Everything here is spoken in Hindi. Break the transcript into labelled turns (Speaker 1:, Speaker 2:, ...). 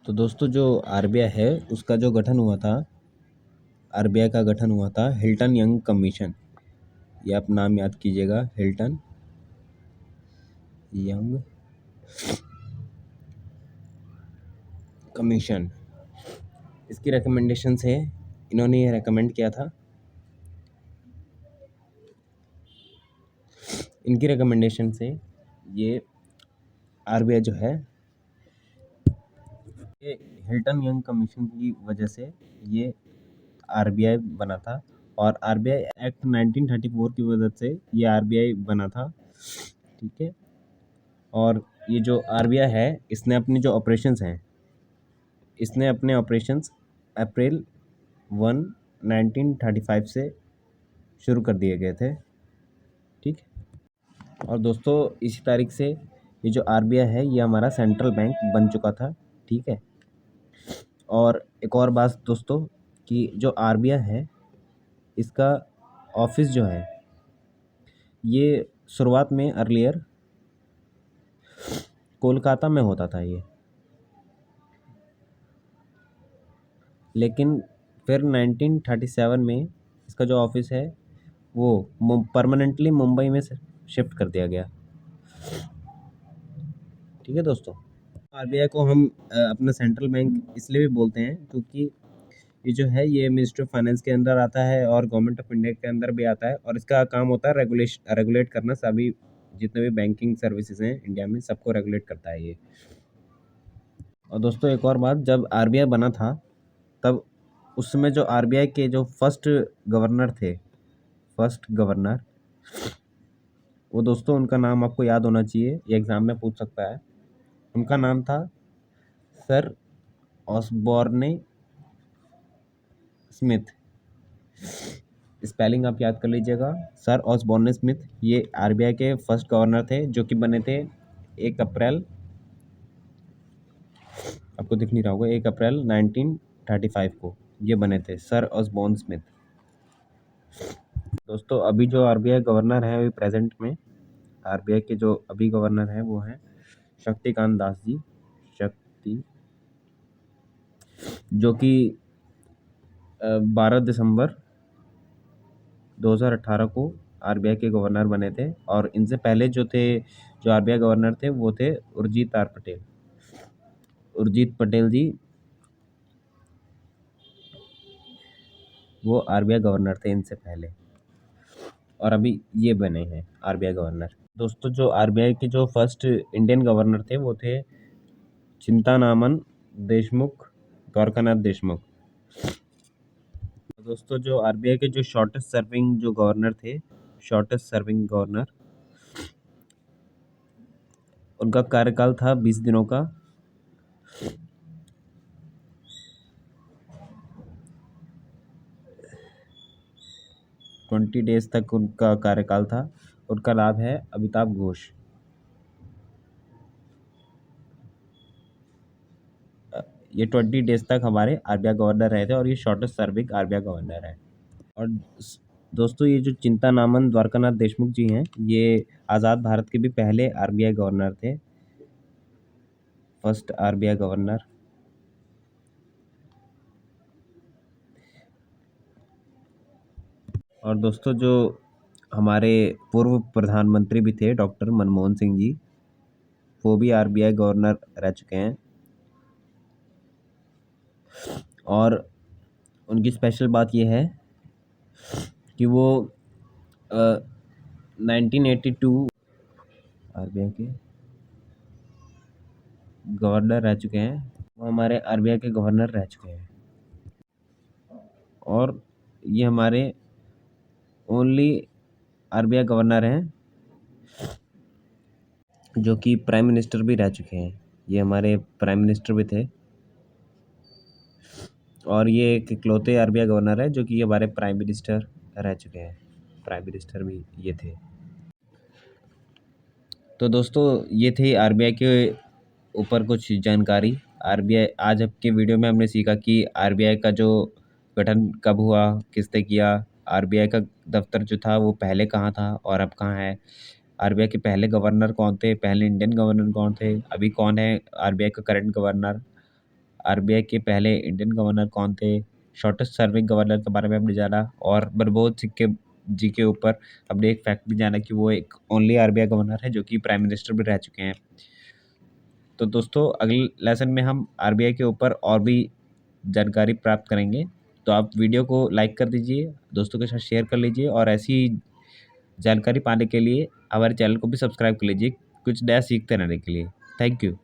Speaker 1: तो दोस्तों जो आरबीआई है उसका जो गठन हुआ था, आरबीआई का गठन हुआ था हिल्टन यंग कमीशन। ये आप नाम याद कीजिएगा, हिल्टन यंग कमीशन। इसकी रिकमेंडेशन से इन्होंने ये रिकमेंड किया था, इनकी रिकमेंडेशन से ये आरबीआई जो है, ये हिल्टन यंग कमीशन की वजह से ये आरबीआई बना था। और आरबीआई एक्ट 1934 की वजह से ये आरबीआई बना था। ठीक है। और ये जो आरबीआई है, इसने अपनी जो ऑपरेशंस हैं, इसने अपने ऑपरेशंस अप्रैल 1 1935 से शुरू कर दिए गए थे। ठीक। और दोस्तों इसी तारीख से ये जो आरबीआई है ये हमारा सेंट्रल बैंक बन चुका था। ठीक है। और एक और बात दोस्तों, कि जो आरबीआई है इसका ऑफिस जो है, ये शुरुआत में अर्लियर कोलकाता में होता था ये, लेकिन फिर 1937 में इसका जो ऑफिस है वो परमानेंटली मुंबई में शिफ्ट कर दिया गया। ठीक है दोस्तों। आरबीआई को हम अपना सेंट्रल बैंक इसलिए भी बोलते हैं क्योंकि ये जो है ये मिनिस्ट्री ऑफ फाइनेंस के अंदर आता है और गवर्नमेंट ऑफ इंडिया के अंदर भी आता है। और इसका काम होता है रेगुलेट करना, सभी जितने भी बैंकिंग सर्विसेज हैं इंडिया में सबको रेगुलेट करता है ये। और दोस्तों एक और बात, जब आरबीआई बना था तब उस समय जो आरबीआई के जो फर्स्ट गवर्नर थे, फर्स्ट गवर्नर, वो दोस्तों उनका नाम आपको याद होना चाहिए, ये एग्ज़ाम में पूछ सकता है। उनका नाम था सर ऑसबॉर्न स्मिथ। स्पेलिंग आप याद कर लीजिएगा, सर ऑसबॉर्न स्मिथ। ये आरबीआई के फर्स्ट गवर्नर थे जो कि बने थे 1 अप्रैल, आपको दिख नहीं रहा होगा, 1 अप्रैल 1935 को ये बने थे, सर ऑसबॉर्न स्मिथ। दोस्तों अभी जो आरबीआई गवर्नर है, अभी प्रेजेंट में आरबीआई के जो अभी गवर्नर हैं वो हैं शक्तिकांत दास जी। शक्ति, जो कि 12 दिसंबर 2018 को आरबीआई के गवर्नर बने थे। और इनसे पहले जो थे, जो आरबीआई गवर्नर थे वो थे उर्जित आर पटेल। उर्जित पटेल जी वो आरबीआई गवर्नर थे इनसे पहले, और अभी ये बने हैं आरबीआई गवर्नर। दोस्तों जो आरबीआई के जो फर्स्ट इंडियन गवर्नर थे वो थे चिंतानामन देशमुख, द्वारकानाथ देशमुख। दोस्तों जो आरबीआई के जो शॉर्टेस्ट सर्विंग जो गवर्नर थे, शॉर्टेस्ट सर्विंग गवर्नर, उनका कार्यकाल था 20 दिनों का। 20 डेज तक उनका कार्यकाल था। उनका नाम है अमिताभ घोष। ये 20 डेज तक हमारे आरबीआई गवर्नर रहे थे और ये शॉर्टेस्ट सर्विंग आरबीआई गवर्नर है। और दोस्तों ये जो चिंतानामन द्वारकानाथ देशमुख जी हैं, ये आज़ाद भारत के भी पहले आरबीआई गवर्नर थे, फर्स्ट आरबीआई गवर्नर। और दोस्तों जो हमारे पूर्व प्रधानमंत्री भी थे डॉक्टर मनमोहन सिंह जी, वो भी आरबीआई गवर्नर रह चुके हैं। और उनकी स्पेशल बात ये है कि वो 1982 आरबीआई के गवर्नर रह चुके हैं, वो हमारे आरबीआई के गवर्नर रह चुके हैं। और ये हमारे ओनली आरबीआई गवर्नर हैं जो कि प्राइम मिनिस्टर भी रह चुके हैं। ये हमारे प्राइम मिनिस्टर भी थे। और ये एक इकलौते आरबीआई गवर्नर है जो कि हमारे प्राइम मिनिस्टर रह चुके हैं, प्राइम मिनिस्टर भी ये थे। तो दोस्तों ये थी आरबीआई के ऊपर कुछ जानकारी। आरबीआई आज के वीडियो में हमने सीखा कि आरबीआई का जो गठन कब हुआ, किसने किया, आरबीआई का दफ्तर जो था वो पहले कहाँ था और अब कहाँ है, आरबीआई के पहले गवर्नर कौन थे, पहले इंडियन गवर्नर कौन थे, अभी कौन है आरबीआई का करंट गवर्नर, आरबीआई के पहले इंडियन गवर्नर कौन थे, शॉर्टेस्ट सर्विंग गवर्नर के बारे में हमने जाना, और मनमोहन सिंह के जी के ऊपर हमने एक फैक्ट भी जाना कि वो एक ओनली आरबीआई गवर्नर है जो कि प्राइम मिनिस्टर भी रह चुके हैं। तो दोस्तों अगले लेसन में हम आरबीआई के ऊपर और भी जानकारी प्राप्त करेंगे। तो आप वीडियो को लाइक कर दीजिए, दोस्तों के साथ शेयर कर लीजिए, और ऐसी जानकारी पाने के लिए हमारे चैनल को भी सब्सक्राइब कर लीजिए कुछ नया सीखते रहने के लिए। Thank you.